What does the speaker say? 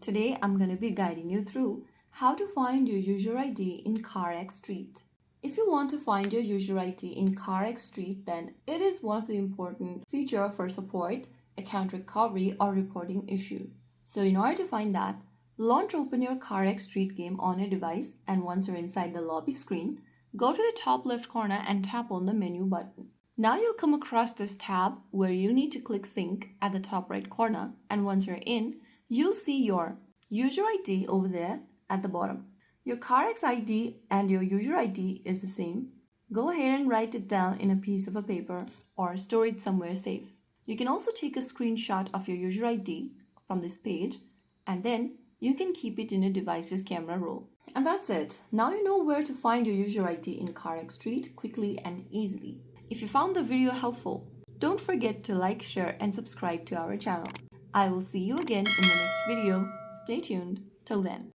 Today I'm going to be guiding you through how to find your user ID in CarX Street. If you want to find your user ID in CarX Street, then it is one of the important features for support, account recovery, or reporting issue. So in order to find that, launch open your CarX Street game on your device, and once you're inside the lobby screen, go to the top left corner and tap on the menu button. Now you'll come across this tab where you need to click sync at the top right corner, and once you're in, you'll see your user ID over there at the bottom. Your CarX ID and your user ID is the same. Go ahead and write it down in a piece of a paper or store it somewhere safe. You can also take a screenshot of your user ID from this page, and then you can keep it in your device's camera roll. And that's it. Now you know where to find your user ID in CarX Street quickly and easily. If you found the video helpful, don't forget to like, share, and subscribe to our channel. I will see you again in the next video. Stay tuned. Till then.